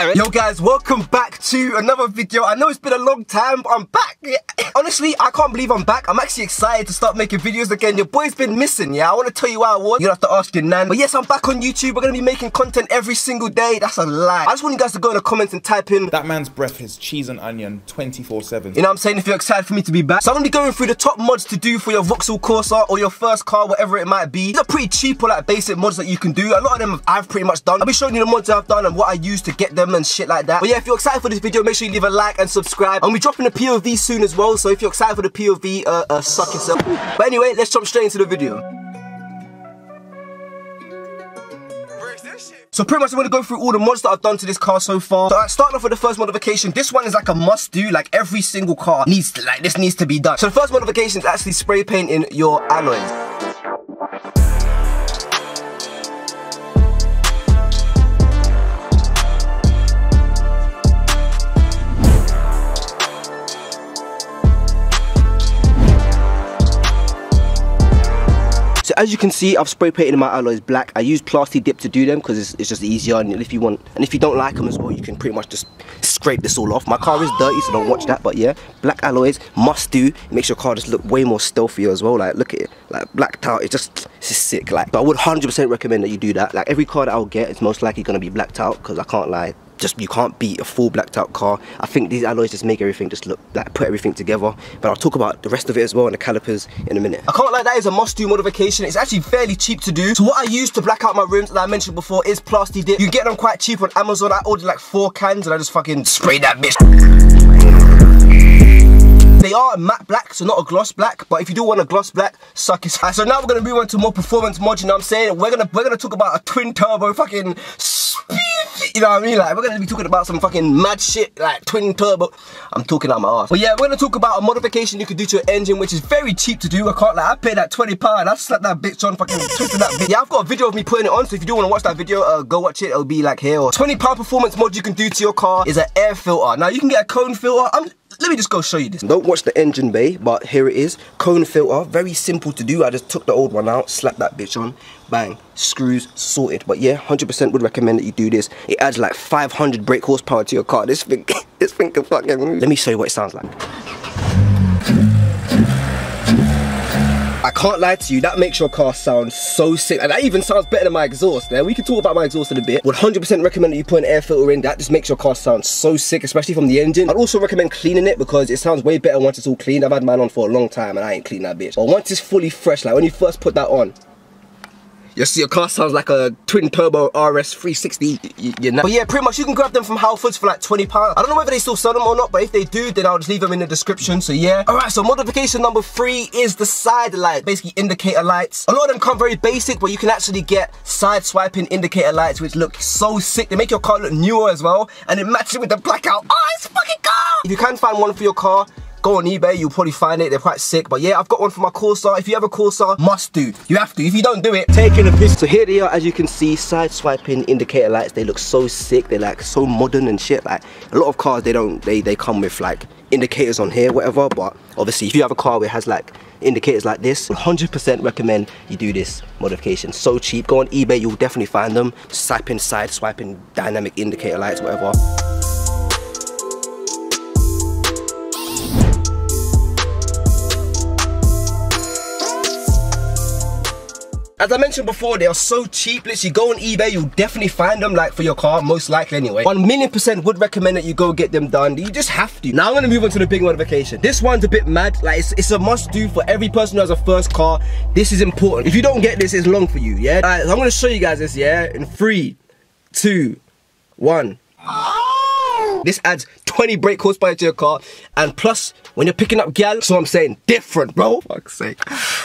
Yo guys, welcome back to another video. I know it's been a long time, but I'm back. Honestly, I can't believe I'm back. I'm actually excited to start making videos again. Your boy's been missing, yeah? I want to tell you why I was. You'll have to ask your nan. But yes, I'm back on YouTube. We're going to be making content every single day. That's a lie. I just want you guys to go in the comments and type in, "That man's breath is cheese and onion 24/7. You know what I'm saying? If you're excited for me to be back. So I'm going to be going through the top mods to do for your Vauxhall Corsa or your first car, whatever it might be. These are pretty cheap or like basic mods that you can do. A lot of them I've pretty much done. I'll be showing you the mods I've done and what I use to get them and shit like that. But yeah, if you're excited for this video, make sure you leave a like and subscribe. And we're dropping a POV soon as well, so if you're excited for the POV, suck yourself. But anyway, let's jump straight into the video. So pretty much I'm going to go through all the mods that I've done to this car so far. So starting off with the first modification, this one is like a must do, like every single car needs to, this needs to be done. So the first modification is actually spray painting your alloys. So as you can see, I've spray painted my alloys black. I use Plasti Dip to do them because it's just easier, and if you want, and if you don't like them as well, you can pretty much just scrape this all off. My car is dirty, so don't watch that, but yeah, black alloys, must do. It makes your car just look way more stealthier as well. Like, look at it, like blacked out, it's just sick. Like, but I would 100% recommend that you do that. Like, every car that I'll get, it's most likely going to be blacked out, because I can't lie, you can't beat a full blacked out car. I think these alloys just make everything just look like, put everything together. But I'll talk about the rest of it as well, and the calipers in a minute. I can't lie, that is a must do modification. It's actually fairly cheap to do. So what I use to black out my rims, that I mentioned before, is Plasti Dip. You can get them quite cheap on Amazon. I ordered like 4 cans and I just fucking sprayed that bitch. They are matte black, so not a gloss black, but if you do want a gloss black, suck it. So now we're gonna move on to more performance mods, you know what I'm saying? We're gonna talk about a twin turbo fucking speed, you know what I mean? Like, we're gonna be talking about some fucking mad shit, like twin turbo. I'm talking out my ass. But yeah, we're gonna talk about a modification you could do to your engine, which is very cheap to do. I can't lie, I paid that £20, I slapped that bitch on, fucking twisted that bitch. Yeah, I've got a video of me putting it on, so if you do wanna watch that video, go watch it, it'll be like here. Or £20 performance mod you can do to your car is an air filter. Now you can get a cone filter. Let me just go show you this. Don't watch the engine bay, but here it is. Cone filter, very simple to do. I just took the old one out, slapped that bitch on, bang, screws, sorted. But yeah, 100% would recommend that you do this. It adds like 500 brake horsepower to your car. This thing can fucking move. Let me show you what it sounds like. I can't lie to you, that makes your car sound so sick. And that even sounds better than my exhaust there. We can talk about my exhaust in a bit. Would 100% recommend that you put an air filter in. That just makes your car sound so sick, especially from the engine. I'd also recommend cleaning it because it sounds way better once it's all clean. I've had mine on for a long time and I ain't cleaned that bitch. But once it's fully fresh, like when you first put that on, you'll see your car sounds like a twin turbo RS 360. You know? But yeah, pretty much you can grab them from Halfords for like £20. I don't know whether they still sell them or not, but if they do, then I'll just leave them in the description. So yeah. Alright, so modification number 3 is the side light, basically indicator lights. A lot of them come very basic, but you can actually get side swiping indicator lights, which look so sick. They make your car look newer as well, and it matches with the blackout. Oh, it's fucking cool! If you can find one for your car, go on eBay, you'll probably find it. They're quite sick. But yeah, I've got one for my Corsa. If you have a Corsa, must do. You have to. If you don't do it, taking a piss. So here they are, as you can see, side swiping indicator lights. They look so sick. They're like so modern and shit. Like a lot of cars, they come with like indicators on here, whatever. But obviously, if you have a car where it has like indicators like this, 100% recommend you do this modification. So cheap. Go on eBay, you'll definitely find them. Just type in side swiping dynamic indicator lights, whatever. As I mentioned before, they are so cheap. Literally, go on eBay, you'll definitely find them, like for your car, most likely anyway. 1,000,000% would recommend that you go get them done. You just have to. Now I'm gonna move on to the big modification. This one's a bit mad. Like it's a must do for every person who has a first car. This is important. If you don't get this, it's long for you, yeah? Alright, so I'm gonna show you guys this, yeah? In 3, 2, 1. This adds 20 brake horsepower to your car, and plus when you're picking up gal, so I'm saying different, bro. Fuck's sake.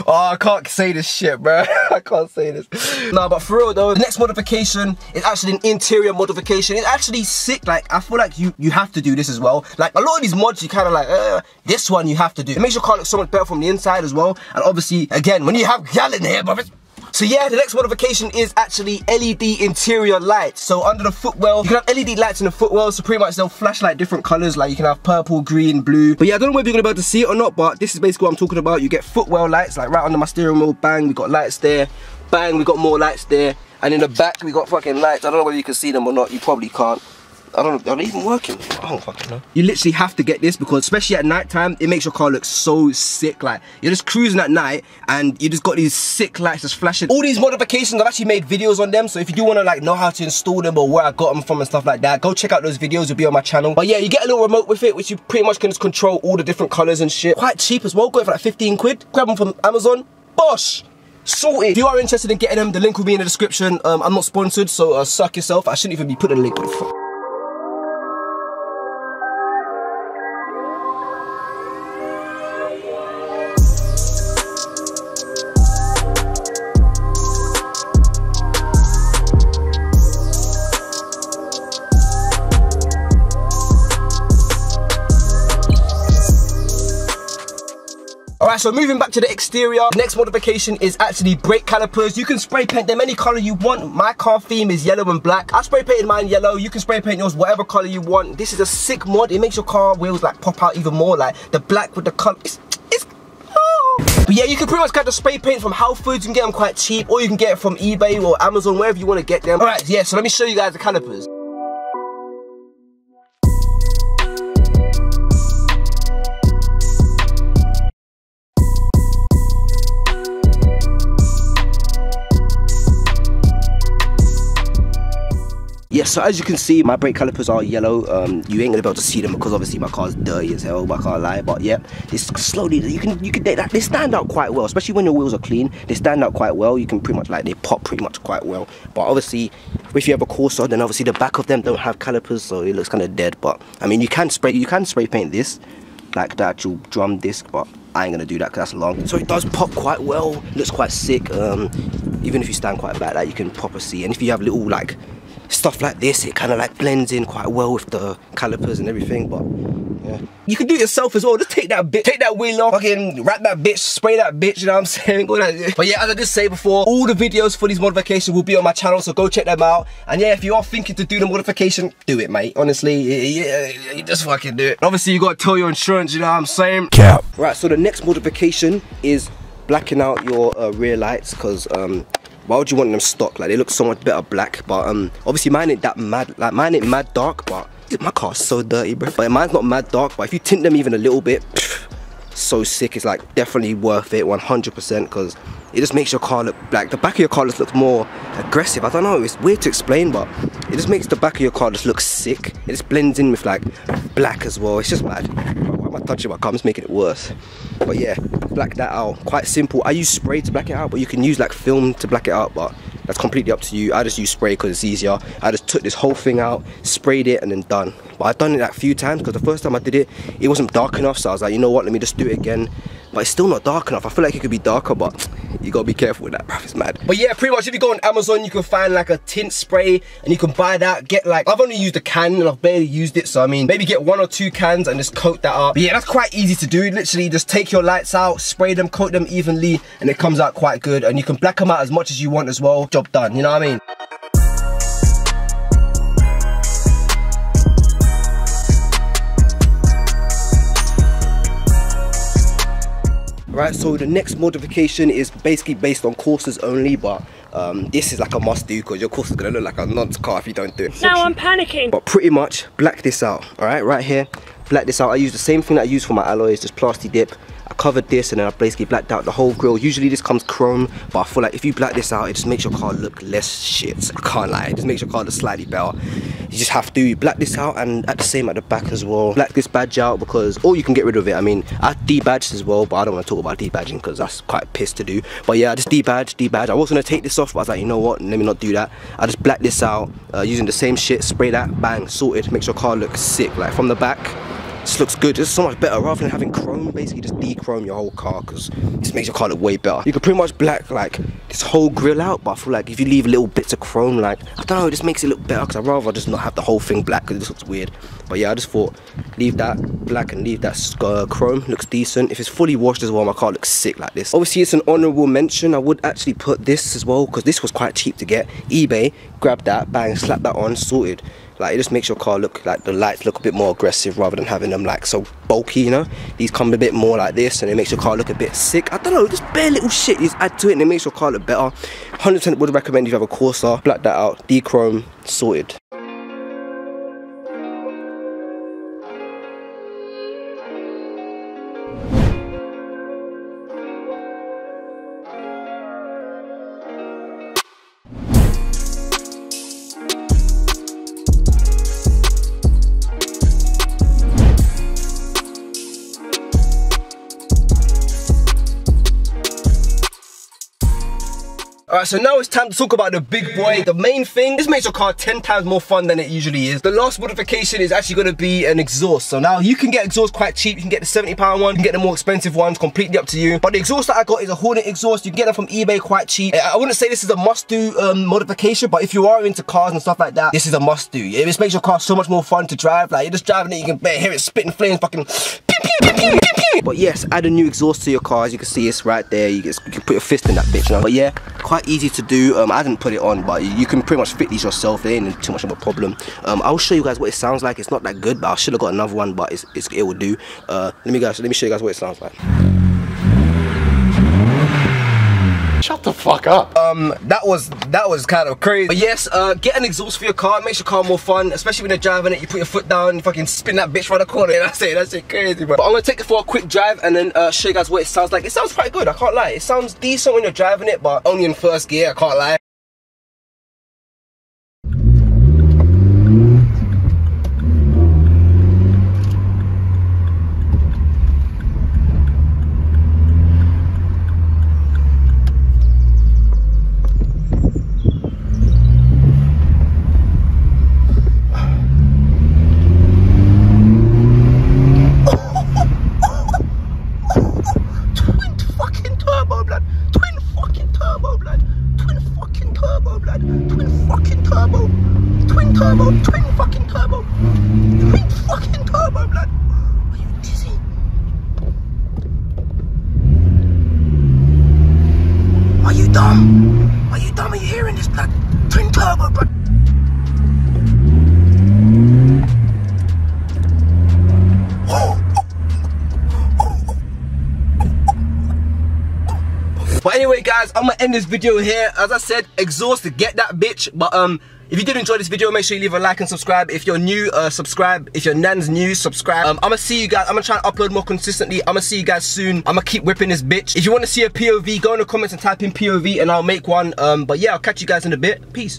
Oh, I can't say this shit, bro. I can't say this. Nah, but for real though, the next modification is actually an interior modification. It's actually sick. Like, I feel like you have to do this as well. Like a lot of these mods, you kind of like, this one you have to do. It makes your car look so much better from the inside as well. And obviously, again, when you have gal in here, bro, so yeah, the next modification is actually LED interior lights. So under the footwell, you can have LED lights in the footwell, so pretty much they'll flash like different colors, like you can have purple, green, blue. But yeah, I don't know whether you're gonna be able to see it or not, but this is basically what I'm talking about. You get footwell lights, like right under my steering wheel, bang, we got lights there, bang, we got more lights there. And in the back, we got fucking lights. I don't know whether you can see them or not, you probably can't. are they even working? I don't fucking know. You literally have to get this because especially at night time, it makes your car look so sick. Like you're just cruising at night and you just got these sick lights just flashing. All these modifications, I've actually made videos on them. So if you do want to like know how to install them or where I got them from and stuff like that, go check out those videos. It'll be on my channel. But yeah, you get a little remote with it, which you pretty much can just control all the different colors and shit. Quite cheap as well. Go for like 15 quid. Grab them from Amazon. Bosh! Sorted. If you are interested in getting them, the link will be in the description. I'm not sponsored, so suck yourself. I shouldn't even be putting a link. What the fuck? Alright, so moving back to the exterior, the next modification is actually brake calipers. You can spray paint them any color you want. My car theme is yellow and black. I spray painted mine yellow. You can spray paint yours whatever color you want. This is a sick mod. It makes your car wheels like pop out even more, like the black with the color. But yeah, you can pretty much get the spray paint from Health Foods. You can get them quite cheap, or you can get it from eBay or Amazon, wherever you want to get them. Alright, yeah, so let me show you guys the calipers. Yeah, so as you can see, my brake calipers are yellow. You ain't gonna be able to see them because obviously my car's dirty as hell, but I can't lie. But yeah, it's slowly, you can date that. They stand out quite well, especially when your wheels are clean. They stand out quite well. You can pretty much like, they pop pretty much quite well. But obviously, if you have a Corsa, then obviously the back of them don't have calipers, so it looks kind of dead. But I mean, you can spray paint this, like the actual drum disc, but I ain't gonna do that because that's long. So it does pop quite well. Looks quite sick. Even if you stand quite back, like you can proper see. And if you have little like stuff like this, it kind of like blends in quite well with the calipers and everything. But yeah, you can do it yourself as well. Just take that wheel off, fucking wrap that bitch, spray that bitch, you know what I'm saying? But yeah, as I did say before, all the videos for these modifications will be on my channel, so go check them out. And yeah, if you are thinking to do the modification, do it, mate. Honestly, yeah, you just fucking do it. Obviously, you gotta tell your insurance, you know what I'm saying? Cap. Right, so the next modification is blacking out your rear lights, because why would you want them stock? Like, they look so much better black. But obviously mine ain't that mad, like mine ain't mad dark, but my car's so dirty, bro. But mine's not mad dark, but if you tint them even a little bit, so sick. It's like definitely worth it 100%, because it just makes your car look like the back of your car just looks more aggressive. I don't know, it's weird to explain, but it just makes the back of your car just look sick. It just blends in with like black as well. It's just mad. Why am I touching my car? I'm just making it worse. But yeah, black that out. Quite simple. I use spray to black it out, but you can use like film to black it out, but that's completely up to you. I just use spray because it's easier. I just took this whole thing out, sprayed it, and then done. But I've done it like a few times because the first time I did it, it wasn't dark enough, so I was like, you know what, let me just do it again. But it's still not dark enough. I feel like it could be darker, but you gotta be careful with that, bruv. It's mad. But yeah, pretty much if you go on Amazon, you can find like a tint spray and you can buy that. Get like, I've only used a can and I've barely used it, so I mean, maybe get 1 or 2 cans and just coat that up. But yeah, that's quite easy to do. Literally just take your lights out, spray them, coat them evenly, and it comes out quite good. And you can black them out as much as you want as well. Job done, you know what I mean? Right, so the next modification is basically based on Corsas only, but this is like a must do because your Corsa's gonna look like a nonce car if you don't do it. Now I'm panicking. But pretty much black this out, all right, right here, black this out. I use the same thing that I use for my alloys, just plasti dip. I covered this and then I basically blacked out the whole grille. Usually this comes chrome, but I feel like if you black this out, it just makes your car look less shit. I can't lie, it just makes your car look slightly better. You just have to black this out, and at the same at the back as well. Black this badge out because, or you can get rid of it. I mean, I debadged as well, but I don't want to talk about debadging because that's quite pissed to do. But yeah, I just debadge. I was going to take this off, but I was like, you know what, let me not do that. I just black this out using the same shit, spray that, bang, sorted. Makes your car look sick, like from the back. This looks good. It's so much better rather than having chrome. Basically just de-chrome your whole car because this makes your car look way better. You can pretty much black like this whole grille out, but I feel like if you leave little bits of chrome, like I don't know, it just makes it look better because I'd rather just not have the whole thing black because it just looks weird. But yeah, I just thought leave that black and leave that chrome. Looks decent. If it's fully washed as well, my car looks sick like this. Obviously it's an honourable mention. I would actually put this as well because this was quite cheap to get. eBay, grab that, bang, slap that on, sorted. Like, it just makes your car look like the lights look a bit more aggressive rather than having them like so bulky, you know. These come a bit more like this and it makes your car look a bit sick. I don't know, just bare little shit you just add to it and it makes your car look better. 100% would recommend if you have a Corsa, black that out, de-chrome, sorted. Alright, so now it's time to talk about the big boy. The main thing, this makes your car 10 times more fun than it usually is. The last modification is actually going to be an exhaust. So now you can get exhaust quite cheap. You can get the £70 one, you can get the more expensive ones, completely up to you. But the exhaust that I got is a Hornet exhaust. You can get them from eBay quite cheap. I wouldn't say this is a must-do modification, but if you are into cars and stuff like that, this is a must-do. This makes your car so much more fun to drive. Like, you're just driving it, you can hear it spitting flames, fucking But yes, add a new exhaust to your car. As you can see, it's right there. You can put your fist in that bitch now. But yeah, quite easy to do. I didn't put it on, but you can pretty much fit these yourself. It ain't too much of a problem. I'll show you guys what it sounds like. It's not that good, but I should have got another one, but it will do. Let me show you guys what it sounds like. Shut the fuck up. That was kind of crazy. But yes, get an exhaust for your car. It makes your car more fun, especially when you're driving it. You put your foot down, you fucking spin that bitch around the corner. That's it crazy, bro. But I'm gonna take it for a quick drive and then show you guys what it sounds like. It sounds quite good, I can't lie. It sounds decent when you're driving it, but only in first gear, I can't lie. Are you dumb? Are you hearing this, blood? Twin turbo, blood. But anyway, guys, I'm gonna end this video here. As I said, exhaust to get that bitch. But if you did enjoy this video, make sure you leave a like and subscribe. If you're new, subscribe. If your nan's new, subscribe. I'm gonna see you guys. I'm gonna try and upload more consistently. I'm gonna see you guys soon. I'm gonna keep whipping this bitch. If you want to see a POV, go in the comments and type in POV and I'll make one. But yeah, I'll catch you guys in a bit. Peace.